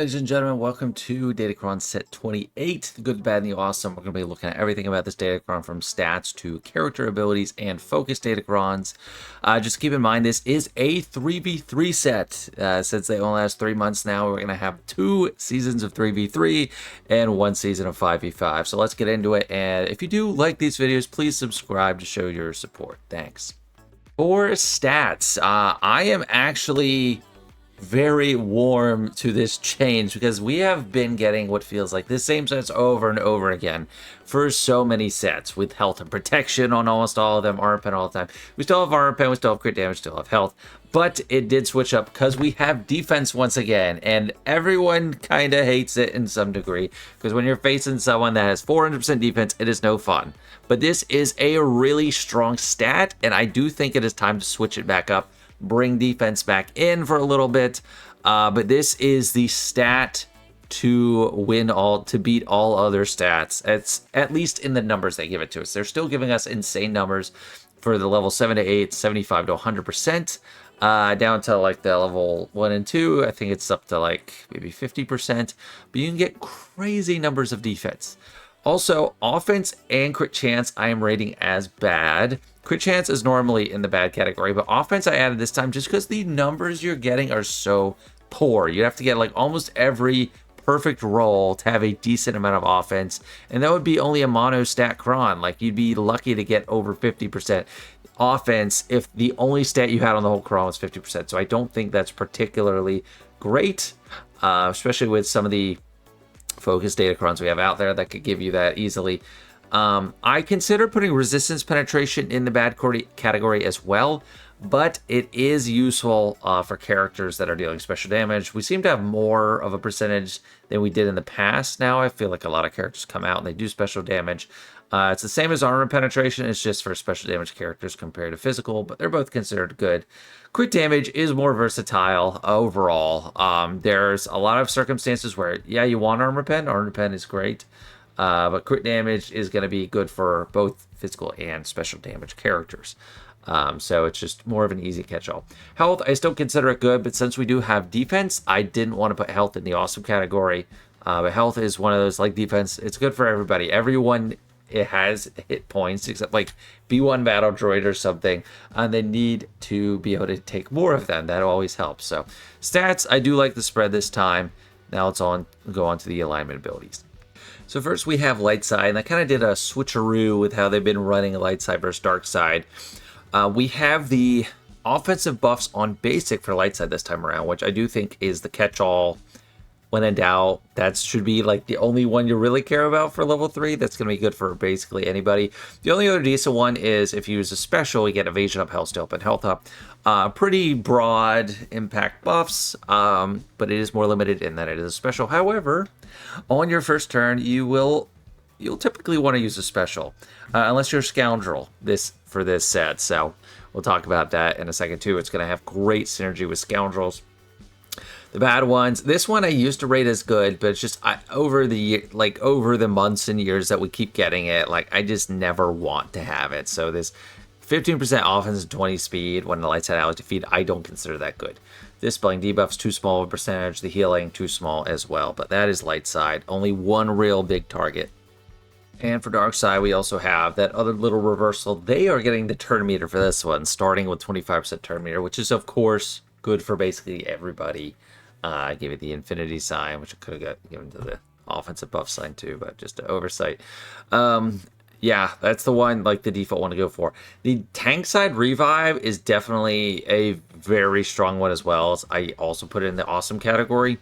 Ladies and gentlemen, welcome to Datacron set 28, the good, the bad, and the awesome. We're going to be looking at everything about this Datacron from stats to character abilities and focus Datacrons. Just keep in mind, this is a 3v3 set. Since they only last 3 months now, we're going to have 2 seasons of 3v3 and 1 season of 5v5. So let's get into it. And if you do like these videos, please subscribe to show your support. Thanks. For stats, I am actually very warm to this change because we have been getting what feels like the same sets over and over again for so many sets with health and protection on almost all of them, armor pen all the time. We still have armor pen, we still have crit damage, still have health, but it did switch up because we have defense once again, and everyone kind of hates it in some degree because when you're facing someone that has 400% defense, it is no fun. But this is a really strong stat, and I do think it is time to switch it back up, bring defense back in for a little bit, but this is the stat to beat all other stats. It's at least in the numbers they give it to us. They're still giving us insane numbers for the level 7 to 8, 75 to 100%, down to like the level 1 and 2. I think it's up to like maybe 50%, but you can get crazy numbers of defense. Also, offense and crit chance I am rating as bad. Crit chance is normally in the bad category, but offense I added this time just because the numbers you're getting are so poor. You have to get like almost every perfect roll to have a decent amount of offense, and that would be only a mono stat cron. Like, you'd be lucky to get over 50% offense if the only stat you had on the whole cron was 50%. So I don't think that's particularly great, especially with some of the focus Datacrons we have out there that could give you that easily. I consider putting resistance penetration in the bad category as well, but it is useful for characters that are dealing special damage. We seem to have more of a percentage than we did in the past now. I feel like a lot of characters come out and they do special damage. It's the same as armor penetration. It's just for special damage characters compared to physical, but they're both considered good. Crit damage is more versatile overall. There's a lot of circumstances where, yeah, you want armor pen. Armor pen is great. But crit damage is going to be good for both physical and special damage characters. So it's just more of an easy catch-all. Health, I still consider it good, but since we do have defense, I didn't want to put health in the awesome category. But health is one of those, like defense, it's good for everybody. Everyone, it has hit points, except like B1 battle droid or something, and they need to be able to take more of them. That always helps. So stats, I do like the spread this time. Now let's go on to the alignment abilities. So first we have light side, and I kind of did a switcheroo with how they've been running light side versus dark side. We have the offensive buffs on basic for light side this time around, which I do think is the catch-all. When in doubt, that should be like the only one you really care about for level 3. That's going to be good for basically anybody. The only other decent one is if you use a special, you get evasion up, health steal up, and health up. Pretty broad impact buffs, but it is more limited in that it is a special. However, on your first turn, you'll typically want to use a special, unless you're a Scoundrel for this set. So we'll talk about that in a second too. It's going to have great synergy with Scoundrels. The bad ones, this one I used to rate as good, but it's just over the months and years that we keep getting it, like I just never want to have it. So this 15% offense and 20 speed when the light side allies defeat, I don't consider that good. This dispelling debuffs too small of a percentage, the healing too small as well, but that is light side. Only one real big target. And for dark side, we also have that other little reversal. They are getting the turn meter for this one, starting with 25% turn meter, which is of course good for basically everybody. I gave it the infinity sign, which I could have got given to the offensive buff sign too, but just an oversight. Yeah, that's the one, like the default one to go for. The tank side revive is definitely a very strong one as well. I also put it in the awesome category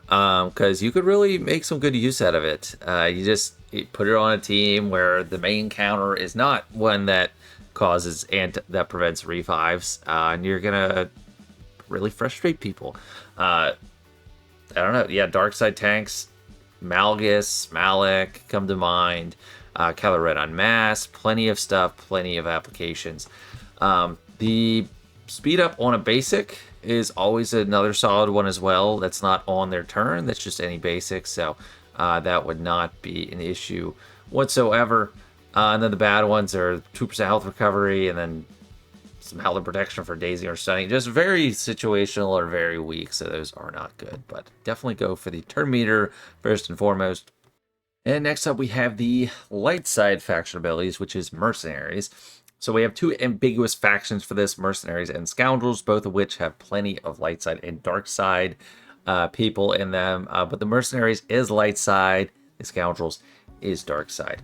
because you could really make some good use out of it. You put it on a team where the main counter is not one that causes that prevents revives, and you're gonna really frustrate people. I don't know. Yeah, dark side tanks, Malgus, Malik come to mind. Kylo Ren on mass, plenty of stuff, plenty of applications. The speed up on a basic is always another solid one as well. That's not on their turn. That's just any basic. So that would not be an issue whatsoever. And then the bad ones are 2% health recovery and then some Howler Protection for dazing or stunning. Just very situational or very weak, so those are not good. But definitely go for the turn meter first and foremost. And next up, we have the light side faction abilities, which is Mercenaries. So we have two ambiguous factions for this, Mercenaries and Scoundrels, both of which have plenty of light side and dark side people in them. But the Mercenaries is light side, the Scoundrels is dark side.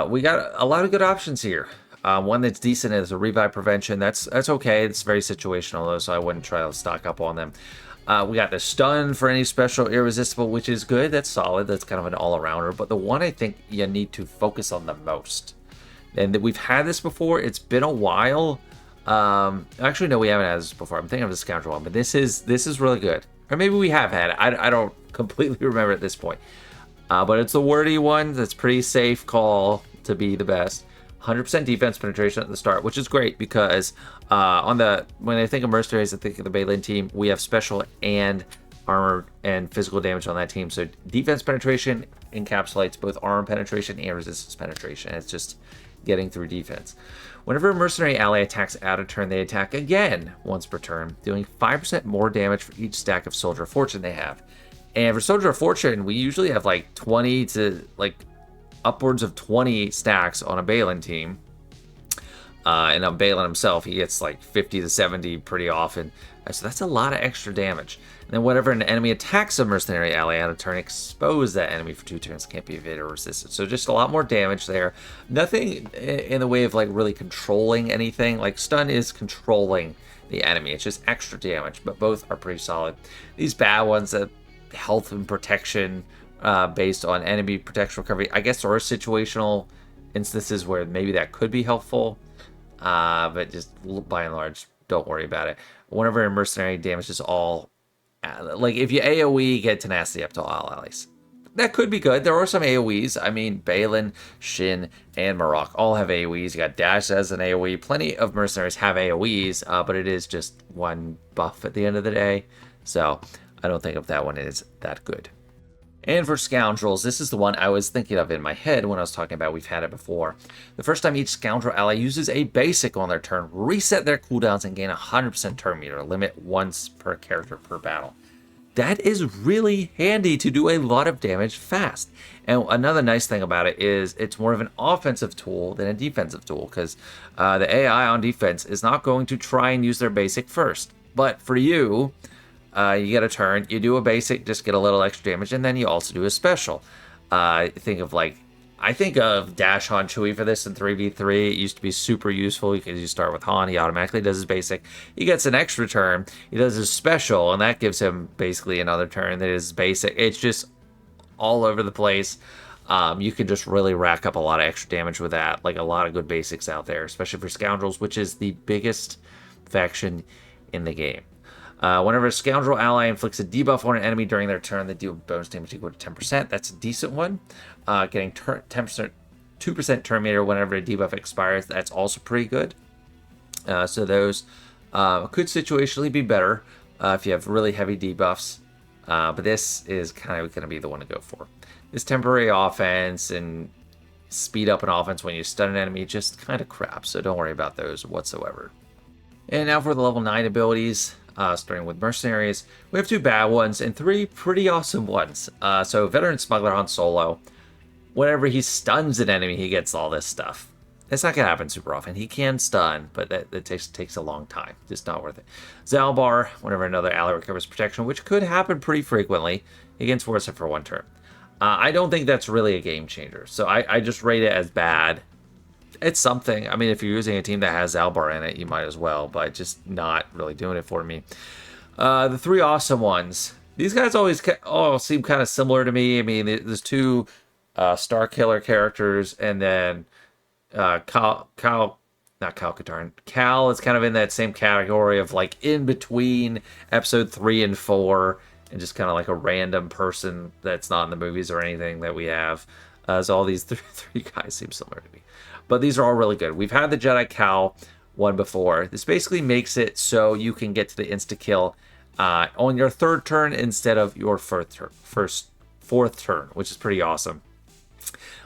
We got a lot of good options here. One that's decent is a revive prevention. That's okay. It's very situational though, so I wouldn't try to stock up on them. We got the stun for any special irresistible, which is good. That's solid. That's kind of an all-arounder. But the one I think you need to focus on the most, and we've had this before. It's been a while. Actually, no, we haven't had this before. I'm thinking of the Scoundrel one, but this is really good. Or maybe we have had it. I don't completely remember at this point. But it's the wordy one. That's pretty safe call to be the best. 100% defense penetration at the start, which is great because when I think of Mercenaries, I think of the Baylan team. We have special and armor and physical damage on that team. So defense penetration encapsulates both armor penetration and resistance penetration. It's just getting through defense. Whenever a mercenary ally attacks out of turn, they attack again once per turn, doing 5% more damage for each stack of Soldier of Fortune they have. And for Soldier of Fortune, we usually have like 20 to like upwards of 20 stacks on a Baylan team. And on Baylan himself, he gets like 50 to 70 pretty often. So that's a lot of extra damage. And then whenever an enemy attacks a mercenary ally out of turn, expose that enemy for 2 turns, can't be evaded or resisted. So just a lot more damage there. Nothing in the way of like really controlling anything. Like stun is controlling the enemy. It's just extra damage, but both are pretty solid. These bad ones, health and protection, based on enemy protection recovery. I guess there are situational instances where maybe that could be helpful, but just by and large, don't worry about it. Whenever a mercenary damages all, like if you AoE, get tenacity up to all allies. That could be good. There are some AoEs. I mean, Baylan, Shin, and Marok all have AoEs. You got Dash as an AoE. Plenty of mercenaries have AoEs, but it is just one buff at the end of the day. So I don't think of that one is that good. And for Scoundrels, this is the one I was thinking of in my head when I was talking about we've had it before. The first time each Scoundrel ally uses a basic on their turn, reset their cooldowns and gain 100% turn meter, limit once per character per battle. That is really handy to do a lot of damage fast. And another nice thing about it is it's more of an offensive tool than a defensive tool, because the AI on defense is not going to try and use their basic first. But for you, you get a turn, you do a basic, just get a little extra damage, and then you also do a special. I think of Dash Han Chewie for this in 3v3. It used to be super useful because you start with Han, he automatically does his basic. He gets an extra turn, he does his special, and that gives him basically another turn that is basic. It's just all over the place. You can just really rack up a lot of extra damage with that. Like a lot of good basics out there, especially for Scoundrels, which is the biggest faction in the game. Whenever a Scoundrel ally inflicts a debuff on an enemy during their turn, they deal bonus damage equal to 10%. That's a decent one. Getting 10%, 2% turn meter whenever a debuff expires, that's also pretty good. So those could situationally be better if you have really heavy debuffs. But this is kind of going to be the one to go for. This temporary offense and speed up an offense when you stun an enemy, just kind of crap. So don't worry about those whatsoever. And now for the level 9 abilities. Starting with Mercenaries, we have 2 bad ones and 3 pretty awesome ones. So Veteran Smuggler Han Solo, whenever he stuns an enemy, he gets all this stuff. It's not going to happen super often. He can stun, but that takes a long time. Just not worth it. Zalbar, whenever another ally recovers protection, which could happen pretty frequently, he gains Foresight for 1 turn. I don't think that's really a game changer, so I just rate it as bad. It's something. I mean, if you're using a team that has Zalbar in it, you might as well, but just not really doing it for me. The 3 awesome ones. These guys always all seem kind of similar to me. I mean, there's 2 Star Killer characters, and then not Kyle Katarn. Cal is kind of in that same category of like in between episode 3 and 4, and just kind of like a random person that's not in the movies or anything that we have. So all these 3 guys seem similar to me. But these are all really good. We've had the Jedi Cal one before. This basically makes it so you can get to the insta-kill on your 3rd turn instead of your 4th turn, which is pretty awesome.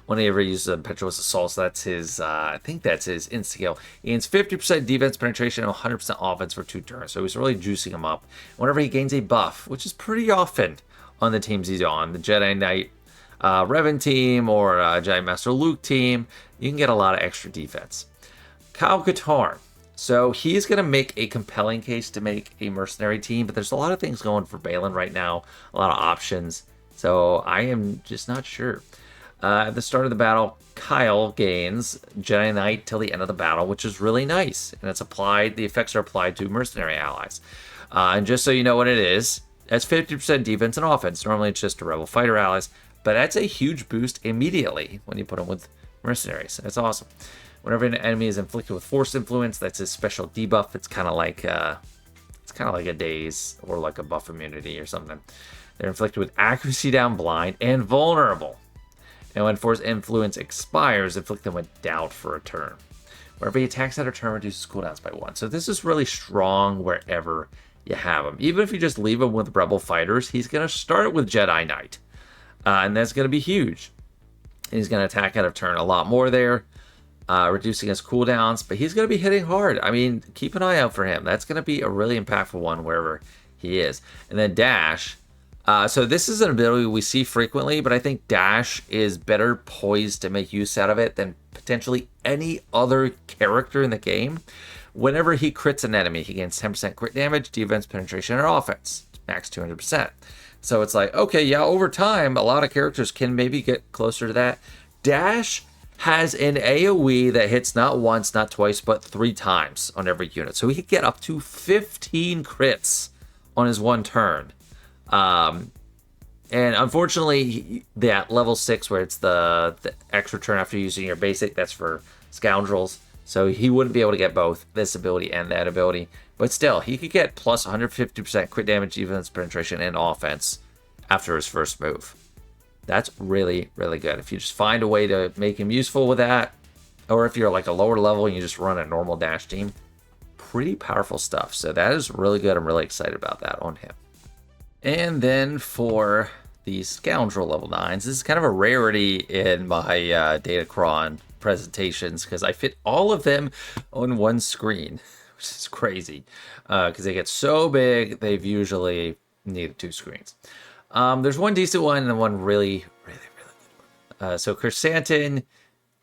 Whenever he uses Impetuous Assault, so that's his, I think that's his insta-kill. He gains 50% defense penetration and 100% offense for 2 turns, so he's really juicing him up. Whenever he gains a buff, which is pretty often on the teams he's on, the Jedi Knight Revan team or Jedi Master Luke team, you can get a lot of extra defense. Kyle Katarn. So he's going to make a compelling case to make a mercenary team, but there's a lot of things going for Baylan right now, a lot of options. So I am just not sure. At the start of the battle, Kyle gains Jedi Knight till the end of the battle, which is really nice. And it's applied, the effects are applied to mercenary allies. And just so you know what it is, that's 50% defense and offense. Normally it's just to rebel fighter allies, but that's a huge boost immediately when you put them with mercenaries. That's awesome. Whenever an enemy is inflicted with force influence, that's his special debuff. It's kind of like a daze or like a buff immunity or something. They're inflicted with accuracy down, blind, and vulnerable. And when force influence expires, inflict them with doubt for a turn. Whenever he attacks out of turn, reduces cooldowns by 1. So this is really strong wherever you have him. Even if you just leave him with rebel fighters, he's going to start with Jedi Knight. And that's going to be huge. He's going to attack out of turn a lot more there, reducing his cooldowns. But he's going to be hitting hard. I mean, keep an eye out for him. That's going to be a really impactful one wherever he is. And then Dash. So this is an ability we see frequently, but I think Dash is better poised to make use out of it than potentially any other character in the game. Whenever he crits an enemy, he gains 10% crit damage, defense, penetration, and offense. Max 200%. So it's like, okay, yeah, over time, a lot of characters can maybe get closer to that. Dash has an AoE that hits not once, not twice, but 3 times on every unit. So he could get up to 15 crits on his one turn. And unfortunately, that level 6 where it's the extra turn after using your basic, that's for scoundrels. So he wouldn't be able to get both this ability and that ability. But still, he could get plus 150% crit damage, defense, penetration, and offense after his first move. That's really, really good. If you just find a way to make him useful with that, or if you're like a lower level and you just run a normal dash team, pretty powerful stuff. So that is really good. I'm really excited about that on him. And then for the Scoundrel level 9s, this is kind of a rarity in my Datacron presentations because I fit all of them on one screen, which is crazy because they get so big, they've usually needed 2 screens. There's one decent one and one really, really, really good one. So Chrysanthemum,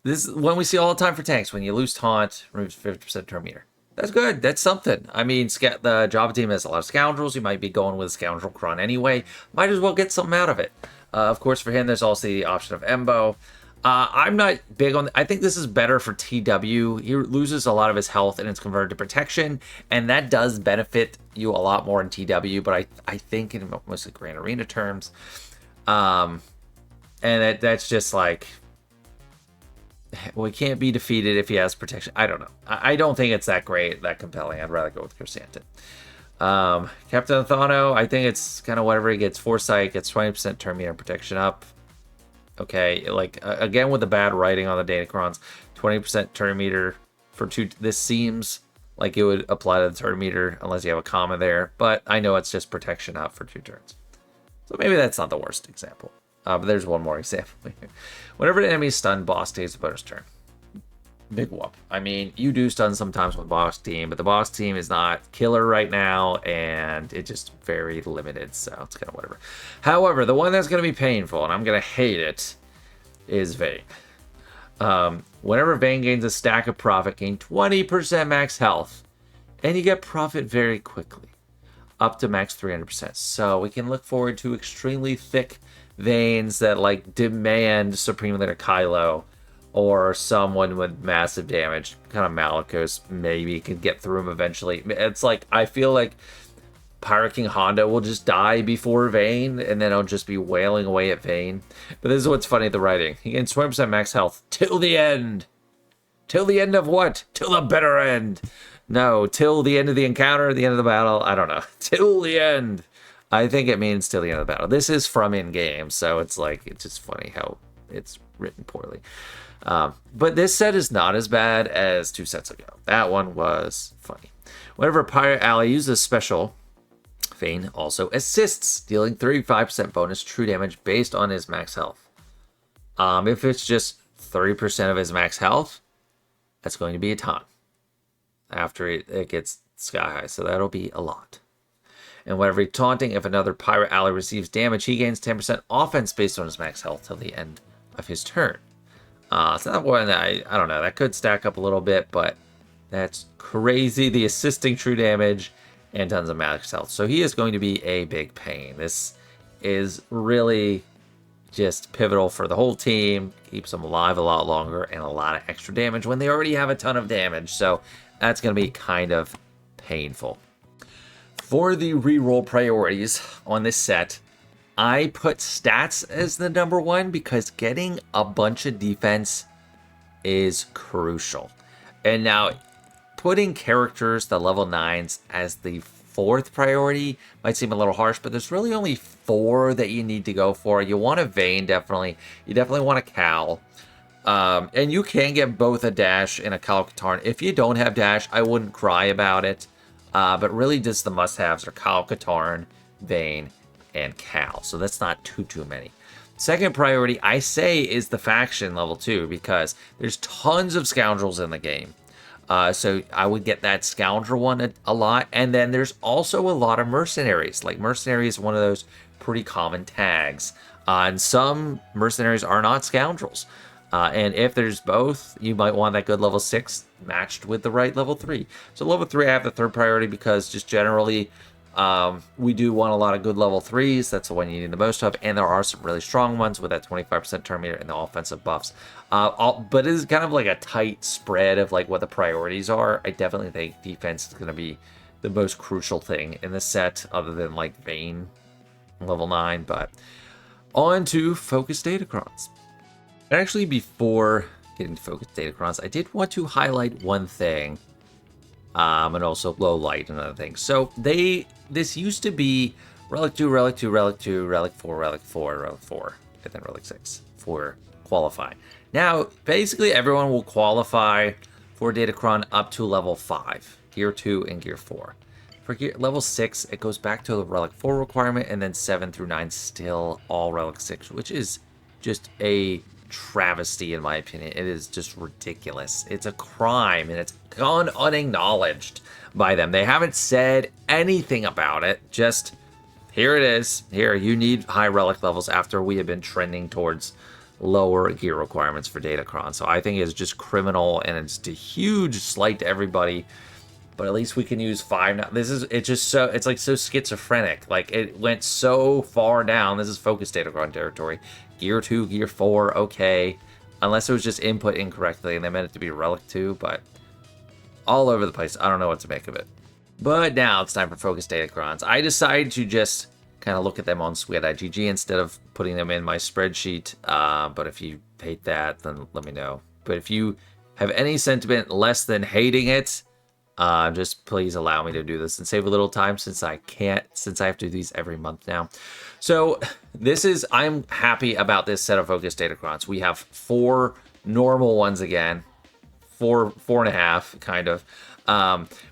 this is one we see all the time for tanks. When you lose taunt, removes 50% turn meter. That's good. That's something. I mean, the Java team has a lot of scoundrels. You might be going with Scoundrel Cron anyway. Might as well get something out of it. Of course, for him, there's also the option of Embo. I'm not big on... I think this is better for TW. He loses a lot of his health and it's converted to protection. And that does benefit you a lot more in TW. But I think in mostly Grand Arena terms. And that's just like... Well, he can't be defeated if he has protection. I don't know. I don't think it's that great, that compelling. I'd rather go with Chrysanthemum. Captain Thano, I think it's kind of whatever. He gets Foresight, gets 20% turn meter and protection up. Okay, like, again, with the bad writing on the Datacrons, 20% turn meter for 2. This seems like it would apply to the turn meter unless you have a comma there. But I know it's just protection up for 2 turns. So maybe that's not the worst example. But there's one more example here. Whenever an enemy is stunned, boss takes the bonus turn. Big whoop. I mean, you do stun sometimes with boss team, but the boss team is not killer right now, and it's just very limited, so it's kind of whatever. However, the one that's going to be painful, and I'm going to hate it, is Vayne. Whenever Vayne gains a stack of profit, gain 20% max health, and you get profit very quickly, up to max 300%. So we can look forward to extremely thick veins that like demand Supreme Leader Kylo or someone with massive damage, kind of Malicos maybe could get through him eventually. It's like, I feel like Pirate King Honda will just die before Vayne and then I'll just be wailing away at Vayne. But this is what's funny, the writing. He gains 20% max health till the end. Till the end of what? Till the bitter end. No, till the end of the encounter, the end of the battle. I don't know. Till the end. I think it means till the end of the battle. This is from in-game, so it's like, it's just funny how it's written poorly. But this set is not as bad as 2 sets ago. That one was funny. Whenever a pirate ally uses special, Vayne also assists, dealing 35% bonus true damage based on his max health. If it's just 30% of his max health, that's going to be a ton after it gets sky high. So that'll be a lot. And whenever he's taunting, if another pirate ally receives damage, he gains 10% offense based on his max health till the end of his turn. So that one, I don't know, that could stack up a little bit, but that's crazy. The assisting true damage and tons of max health. So he is going to be a big pain. This is really just pivotal for the whole team. Keeps them alive a lot longer and a lot of extra damage when they already have a ton of damage. So that's going to be kind of painful. For the reroll priorities on this set, I put stats as the number one because getting a bunch of defense is crucial. And now putting characters, the level 9s, as the fourth priority might seem a little harsh, but there's really only 4 that you need to go for. You want a Vayne, definitely. You definitely want a Cal. And you can get both a Dash and a Cal Katarn. If you don't have Dash, I wouldn't cry about it. But really just the must-haves are Cal Katarn, Vayne, and Cal. So that's not too many. Second priority, I say, is the faction level 2 because there's tons of Scoundrels in the game. So I would get that Scoundrel one a lot. And then there's also a lot of Mercenaries. Like, Mercenary is one of those pretty common tags. And some Mercenaries are not Scoundrels. And if there's both, you might want that good level 6 matched with the right level 3. So level 3, I have the third priority because just generally, we do want a lot of good level 3s. That's the one you need the most of. And there are some really strong ones with that 25% turn meter and the offensive buffs. But it is kind of like a tight spread of like what the priorities are. I definitely think defense is going to be the most crucial thing in this set, other than like Vayne level 9. But on to focus Datacrons. And actually, before getting to focus Datacrons, I did want to highlight one thing. And also low light and other things. So this used to be Relic 2, Relic 2, Relic 2, Relic 4, Relic 4, Relic 4, and then Relic 6 for qualify. Now, basically everyone will qualify for Datacron up to level 5, Gear 2 and Gear 4. For level 6, it goes back to the Relic 4 requirement, and then 7 through 9 still all Relic 6, which is just a travesty in my opinion. It is just ridiculous. It's a crime, and it's gone unacknowledged by them. They haven't said anything about it. Just, here it is. Here, you need high relic levels after we have been trending towards lower gear requirements for Datacron. So I think it's just criminal, and it's a huge slight to everybody. But at least we can use 5 now. It's like so schizophrenic. Like, it went so far down. This is focused Datacron territory. Gear 2, Gear 4, okay. Unless it was just input incorrectly and they meant it to be Relic 2, but all over the place. I don't know what to make of it. But now it's time for focus Datacrons. I decided to just kind of look at them on Squid.GG instead of putting them in my spreadsheet. But if you hate that, then let me know. But if you have any sentiment less than hating it, just please allow me to do this and save a little time since I have to do these every month now. So I'm happy about this set of focus Datacrons. We have 4 normal ones again, 4.5 kind of,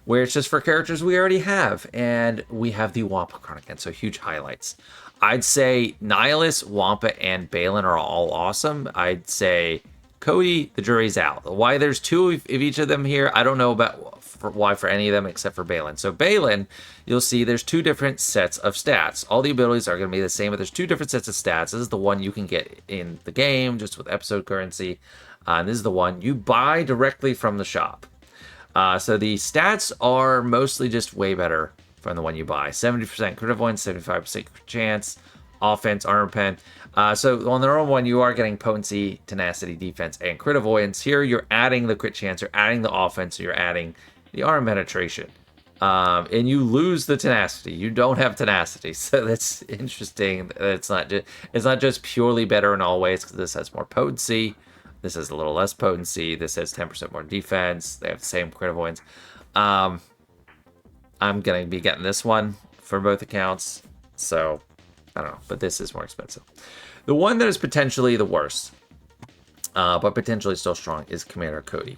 where it's just for characters we already have. And we have the Wampa Cron again, so huge highlights. I'd say Nihilus, Wampa, and Baylan are all awesome. I'd say Cody, the jury's out. Why there's 2 of each of them here, I don't know about why for any of them except for Baylan. So Baylan, you'll see there's 2 different sets of stats. All the abilities are going to be the same, but there's 2 different sets of stats. This is the one you can get in the game just with episode currency. And this is the one you buy directly from the shop. So the stats are mostly just way better from the one you buy. 70% crit avoidance, 75% crit chance, offense, armor pen. So on the normal one, you are getting potency, tenacity, defense, and crit avoidance. Here, you're adding the crit chance, you're adding the offense, you're adding the armor penetration. And you lose the tenacity. You don't have tenacity. So that's interesting. It's not just purely better in all ways, because this has more potency. This has a little less potency. This has 10% more defense. They have the same crit avoidance. I'm going to be getting this one for both accounts. So, I don't know. But this is more expensive. The one that is potentially the worst, but potentially still strong, is Commander Cody.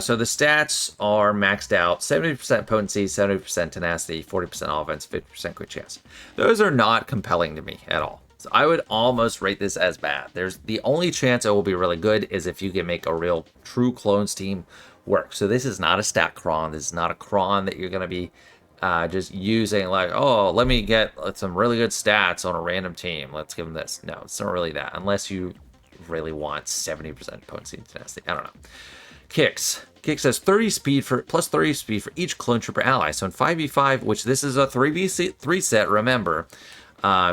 So the stats are maxed out. 70% potency, 70% tenacity, 40% offense, 50% crit chance. Those are not compelling to me at all. So I would almost rate this as bad. There's the only chance it will be really good is if you can make a real true clones team work. So this is not a stat cron. This is not a cron that you're going to be just using like, oh, let me get some really good stats on a random team. Let's give them this. No, it's not really that. Unless you really want 70% potency and tenacity. I don't know. Kicks. Kicks has 30 speed for plus 30 speed for each clone trooper ally. So in 5v5, which this is a 3v3 set, remember,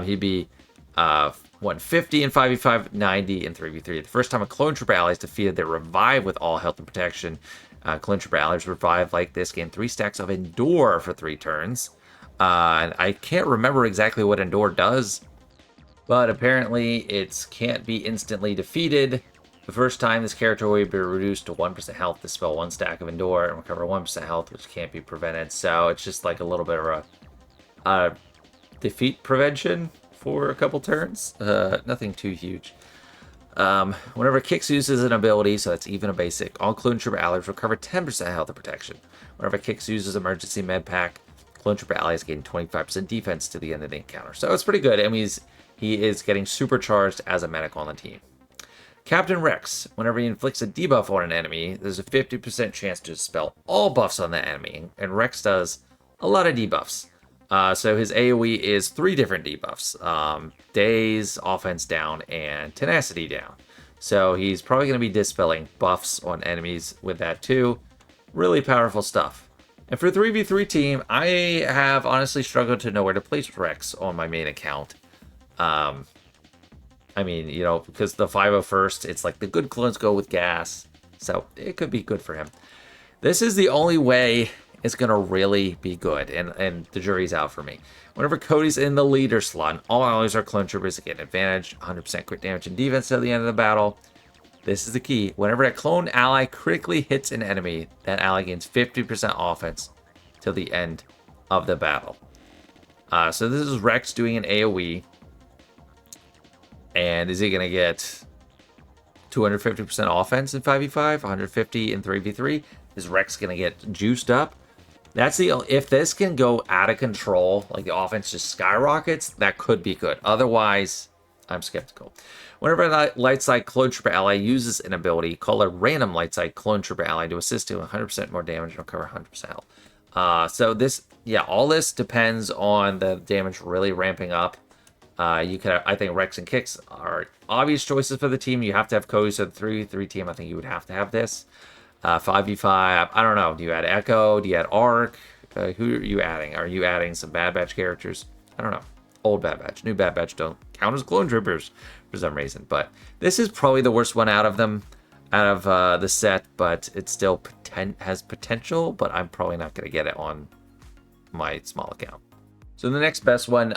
he'd be 150 in 5v5, 90 in 3v3. The first time a clone trooper ally is defeated, they revive with all health and protection. Clone trooper allies revive like this, gain 3 stacks of Endure for 3 turns. And I can't remember exactly what Endure does, but apparently it can't be instantly defeated. The first time this character will be reduced to 1% health, dispel 1 stack of Endure, and recover 1% health, which can't be prevented. So it's just like a little bit of a defeat prevention for a couple turns. Nothing too huge. Whenever Kicks uses an ability, so that's even a basic, all Clone Trooper allies recover 10% health and protection. Whenever Kicks uses Emergency Med Pack, Clone Trooper allies gain 25% defense to the end of the encounter. So it's pretty good. I mean, he is getting supercharged as a medic on the team. Captain Rex, whenever he inflicts a debuff on an enemy, there's a 50% chance to dispel all buffs on that enemy, and Rex does a lot of debuffs. So his AoE is 3 different debuffs. Daze, offense down, and tenacity down. So he's probably going to be dispelling buffs on enemies with that too. Really powerful stuff. And for 3v3 team, I have honestly struggled to know where to place Rex on my main account. I mean, you know, because the 501st, it's like the good clones go with gas. So it could be good for him. This is the only way it's going to really be good, and the jury's out for me. Whenever Cody's in the leader slot, all allies are clone troopers that get an advantage, 100% crit damage and defense at the end of the battle. This is the key. Whenever a clone ally critically hits an enemy, that ally gains 50% offense till the end of the battle. So this is Rex doing an AoE. And is he going to get 250% offense in 5v5, 150 in 3v3? Is Rex going to get juiced up? That's the if this can go out of control, like the offense just skyrockets, that could be good. Otherwise, I'm skeptical. Whenever a light side clone trooper ally uses an ability, call a random light side clone trooper ally to assist you with 100% more damage and recover 100% health. So this, yeah, all this depends on the damage really ramping up. You could, I think Rex and Kicks are obvious choices for the team. You have to have Cody, so the 3v3 team, I think you would have to have this. 5v5, I don't know. Do you add Echo? Do you add Arc? Who are you adding? Are you adding some Bad Batch characters? I don't know. Old Bad Batch, new Bad Batch don't count as clone troopers for some reason. But this is probably the worst one out of them, out of the set. But it still has potential. But I'm probably not going to get it on my small account. So the next best one,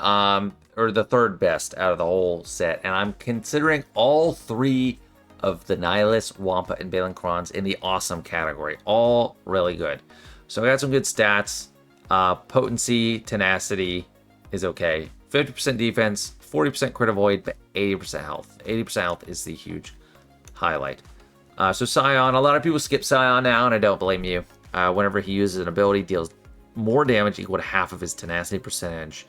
or the third best out of the whole set, and I'm considering all 3 of the Nihilus, Wampa, and Baylan Crons in the awesome category. All really good. So I got some good stats. Potency, tenacity is okay. 50% defense, 40% crit avoid, but 80% health. 80% health is the huge highlight. So Scion, a lot of people skip Scion now, and I don't blame you. Whenever he uses an ability, deals more damage equal to half of his tenacity percentage.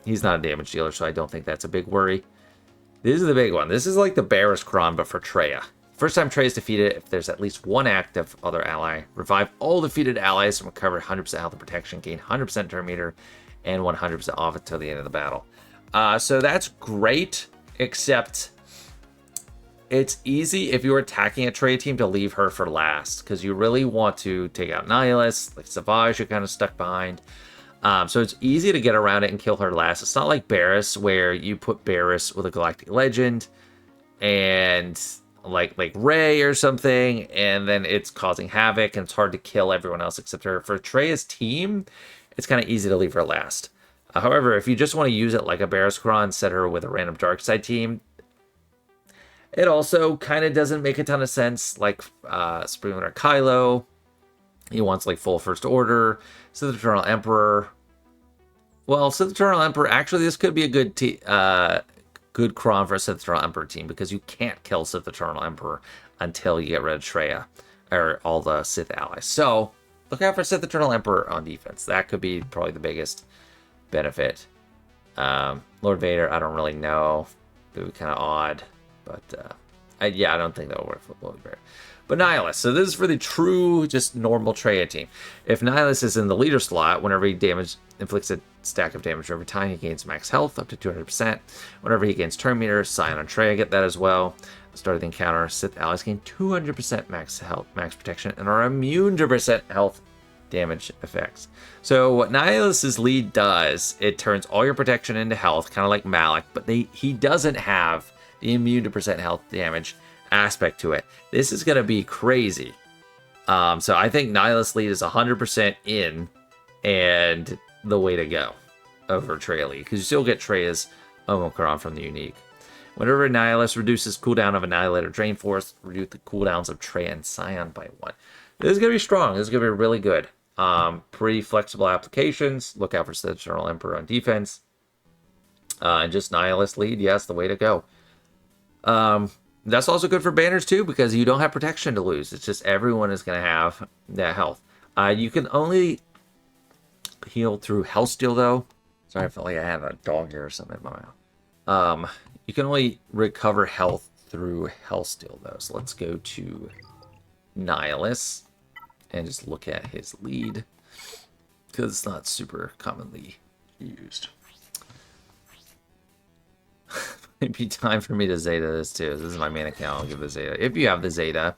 He's not a damage dealer, so I don't think that's a big worry. This is the big one. This is like the Barris Cron, but for Traya. First time Traya is defeated, if there's at least one active other ally, revive all defeated allies and recover 100% health and protection, gain 100% turn meter, and 100% off until the end of the battle. So that's great, except it's easy if you're attacking a Traya team to leave her for last, because you really want to take out Nihilus, like Savage, you're kind of stuck behind. So it's easy to get around it and kill her last. It's not like Barris, where you put Barris with a Galactic Legend and like Rey or something, and then it's causing havoc and it's hard to kill everyone else except her. For Treya's team, it's kind of easy to leave her last. However, if you just want to use it like a Barris Cron, set her with a random dark side team, it also kind of doesn't make a ton of sense. Like Supreme Leader Kylo, he wants like full First Order. Sith Eternal Emperor. Well, Sith Eternal Emperor, actually, this could be a good Cron for a Sith Eternal Emperor team, because you can't kill Sith Eternal Emperor until you get rid of Traya, or all the Sith allies. So, look out for Sith Eternal Emperor on defense. That could be probably the biggest benefit. Lord Vader, I don't really know. It would be kind of odd, but yeah, I don't think that would work for Lord Vader. But Nihilus, so this is for the true, just normal Traya team. If Nihilus is in the leader slot, whenever he inflicts a stack of damage every time, he gains max health up to 200%. Whenever he gains turn meter, Scion on Traya get that as well. At the start of the encounter, Sith allies gain 200% max health, max protection, and are immune to percent health damage effects. So what Nihilus's lead does, it turns all your protection into health, kind of like Malik, but he doesn't have the immune to percent health damage aspect to it. This is going to be crazy. So I think Nihilus lead is 100% in and the way to go over Traya lead, because you still get Traya's Wampa Cron from the unique. Whenever Nihilus reduces cooldown of Annihilator Drain Force, reduce the cooldowns of Traya and Scion by 1. This is going to be strong. This is going to be really good. Pretty flexible applications. Look out for Eternal Emperor on defense. And just Nihilus lead, yes, the way to go. That's also good for banners too, because you don't have protection to lose. It's just everyone is going to have that health. You can only heal through Health Steal though. Sorry, I felt like I had a dog here or something in my mouth. You can only recover health through Health Steal though. So let's go to Nihilus and just look at his lead, because it's not super commonly used. It'd be time for me to Zeta this too. This is my main account. I'll give the Zeta. If you have the Zeta,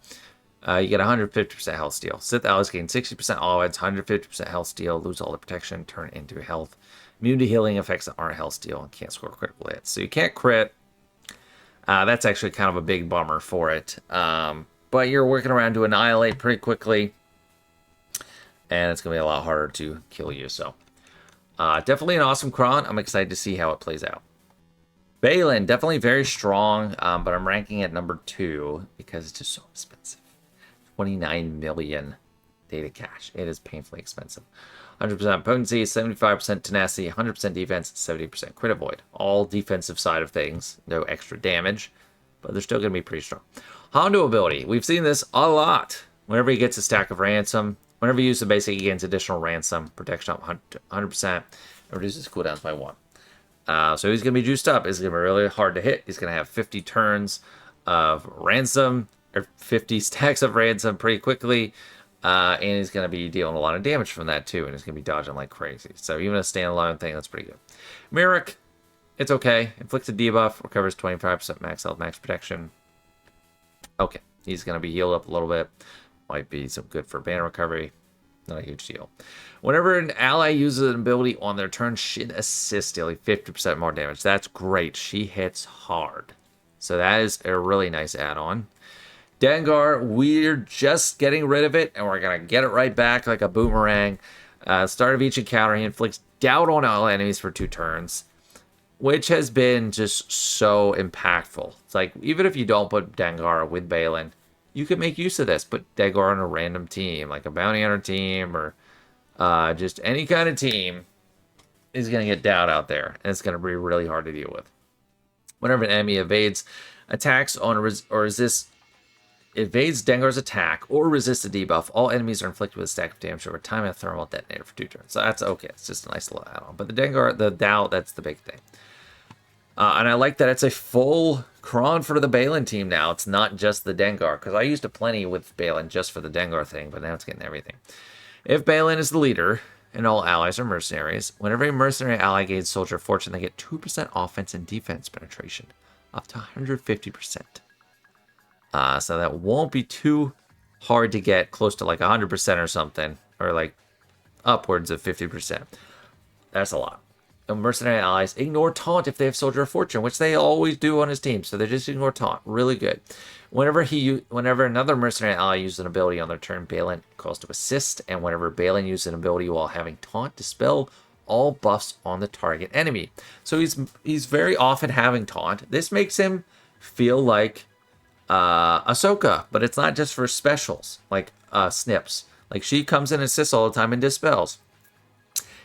you get 150% health steal. Sith allies gain 60% all odds, 150% health steal, lose all the protection, turn into health. Immune to healing effects that aren't health steal, and can't score critical hits. So you can't crit. That's actually kind of a big bummer for it. But you're working around to annihilate pretty quickly, and it's going to be a lot harder to kill you. So definitely an awesome Cron. I'm excited to see how it plays out. Baylan, definitely very strong, but I'm ranking at number 2 because it's just so expensive. 29 million data cache. It is painfully expensive. 100% potency, 75% tenacity, 100% defense, 70% crit avoid. All defensive side of things, no extra damage, but they're still going to be pretty strong. Hondo ability, we've seen this a lot. Whenever he gets a stack of ransom, whenever you use the basic, he gains additional ransom, protection up 100%, and reduces cooldowns by 1. So he's going to be juiced up. It's going to be really hard to hit. He's going to have 50 turns of ransom, or 50 stacks of ransom pretty quickly. And he's going to be dealing a lot of damage from that too. And he's going to be dodging like crazy. So even a standalone thing, that's pretty good. Merrick, it's okay. Inflicts a debuff, recovers 25% max health, max protection. Okay. He's going to be healed up a little bit. Might be some good for banner recovery. Not a huge deal. Whenever an ally uses an ability on their turn, should assist dealing 50% more damage. That's great. She hits hard. So that is a really nice add-on. Dengar, we're just getting rid of it, and we're going to get it right back like a boomerang. Start of each encounter, he inflicts doubt on all enemies for 2 turns, which has been just so impactful. It's like, even if you don't put Dengar with Baylan, you can make use of this. Put Dengar on a random team, like a bounty hunter team, or just any kind of team is going to get doubt out there, and it's going to be really hard to deal with. Whenever an enemy evades attacks on evades Dengar's attack or resists a debuff, all enemies are inflicted with a stack of damage over time and a thermal detonator for 2 turns. So that's okay. It's just a nice little add-on. But the Dengar, the doubt, that's the big thing. And I like that it's a full Cron for the Baylan team now. It's not just the Dengar, because I used to plenty with Baylan just for the Dengar thing, but now it's getting everything. If Baylan is the leader and all allies are mercenaries, whenever a mercenary ally gains Soldier of Fortune, they get 2% offense and defense penetration, up to 150%. So that won't be too hard to get, close to like 100% or something, or like upwards of 50%. That's a lot. And mercenary allies ignore taunt if they have Soldier of Fortune, which they always do on his team. So they just ignore taunt. Really good. Whenever another mercenary ally uses an ability on their turn, Baylan calls to assist. And whenever Baylan uses an ability while having taunt, dispel all buffs on the target enemy. So he's very often having taunt. This makes him feel like Ahsoka, but it's not just for specials like snips. Like, she comes in and assists all the time and dispels.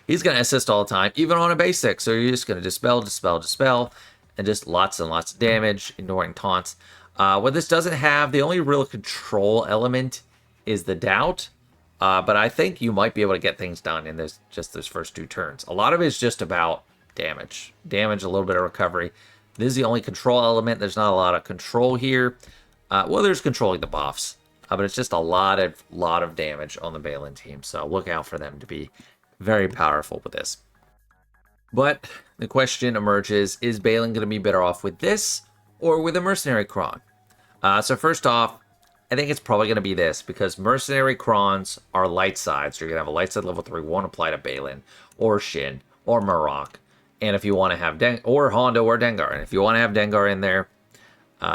He's going to assist all the time, even on a basic. So you're just going to dispel, and just lots and lots of damage, ignoring taunts. What this doesn't have, the only real control element is the doubt. But I think you might be able to get things done in those first 2 turns. A lot of it is just about damage. Damage, a little bit of recovery. This is the only control element. There's not a lot of control here. Well, there's controlling the buffs. But it's just a lot of damage on the Baylan team. So look out for them to be very powerful with this. But the question emerges, is Baylan going to be better off with this or with a Mercenary Cron? So first off, I think it's probably going to be this, because Mercenary Crons are light side. So you're going to have a light side level 3, won't apply to Baylan, or Shin, or Marok. And if you want to have or Hondo or Dengar. And if you want to have Dengar in there,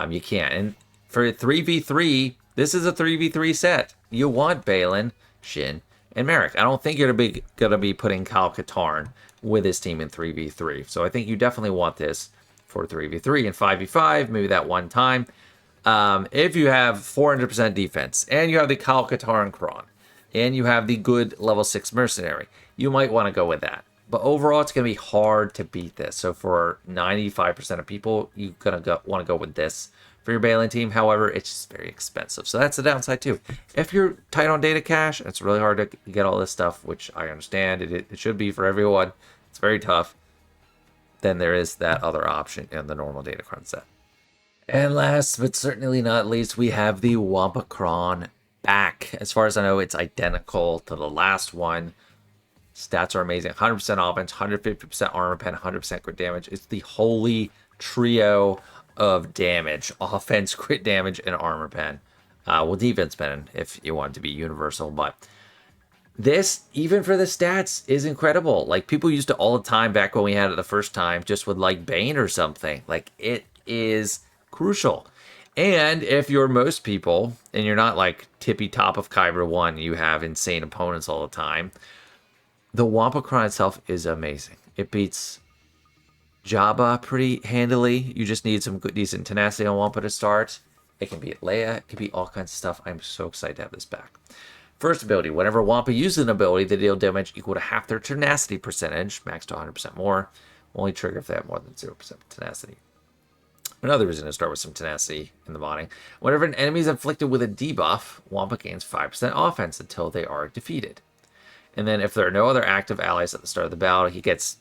you can. And for 3v3, this is a 3v3 set. You want Baylan, Shin, and Merrick. I don't think you're going to be putting Kyle Katarn with his team in 3v3. So I think you definitely want this for 3v3 and 5v5, maybe that one time. If you have 400% defense, and you have the Kyle Katarn Cron, and you have the good level 6 Mercenary, you might want to go with that. But overall, it's going to be hard to beat this. So for 95% of people, you're going to want to go with this for your Baylan team. However, it's just very expensive. So that's the downside too. If you're tight on data cash, it's really hard to get all this stuff, which I understand. It should be for everyone. It's very tough. Then there is that other option in the normal Datacron set. And last but certainly not least, we have the Wampa Cron back. As far as I know, it's identical to the last one. Stats are amazing. 100% offense, 150% armor pen, 100% crit damage. It's the holy trio of damage. Offense, crit damage, and armor pen. Well, defense pen if you want it to be universal. But this, even for the stats, is incredible. Like, people used it all the time back when we had it the first time, just with, like, Bane or something. Like, it is crucial. And if you're most people, and you're not, like, tippy top of Kyber 1, you have insane opponents all the time, the Wampa Cron itself is amazing. It beats Jabba pretty handily. You just need some good, decent tenacity on Wampa to start. It can beat Leia. It can beat all kinds of stuff. I'm so excited to have this back. First ability. Whenever Wampa uses an ability, they deal damage equal to half their tenacity percentage, max to 100% more. Only trigger if they have more than 0% tenacity. Another reason to start with some tenacity in the body. Whenever an enemy is inflicted with a debuff, Wampa gains 5% offense until they are defeated. And then if there are no other active allies at the start of the battle, he gets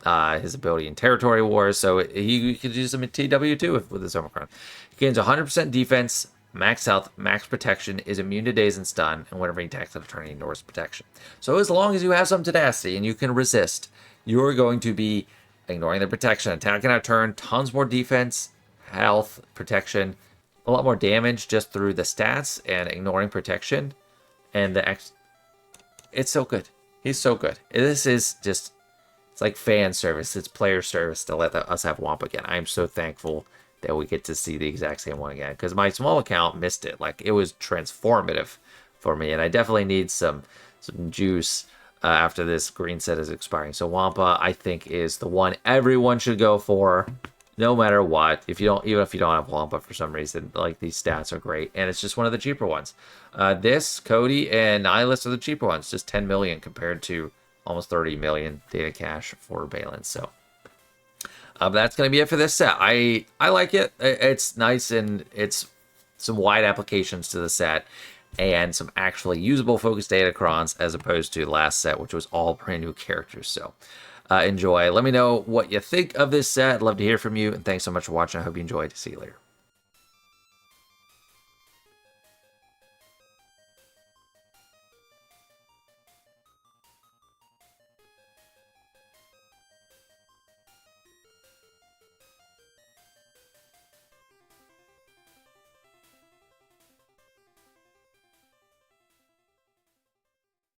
his ability in Territory Wars, so he could use them in TW2 with his Omicron. He gains 100% defense, max health, max protection, is immune to daze and stun, and whenever he attacks at a turn, he ignores protection. So as long as you have some tenacity and you can resist, you're going to be ignoring the protection, attacking at a turn, tons more defense, health, protection, a lot more damage just through the stats and ignoring protection, and it's so good. He's so good. This is just, it's like fan service. It's player service to let us have Wampa again. I am so thankful that we get to see the exact same one again, because my small account missed it. Like, it was transformative for me, and I definitely need some juice after this green set is expiring. So Wampa, I think, is the one everyone should go for, no matter what. Even if you don't have Wampa for some reason, like, these stats are great, and it's just one of the cheaper ones. This, Cody, and Nihilus are the cheaper ones, just 10 million compared to almost 30 million data cash for Baylan. So that's going to be it for this set. I like it. It's nice, and it's some wide applications to the set, and some actually usable focused Datacrons as opposed to the last set, which was all brand new characters. So enjoy. Let me know what you think of this set. I'd love to hear from you, and thanks so much for watching. I hope you enjoyed. See you later.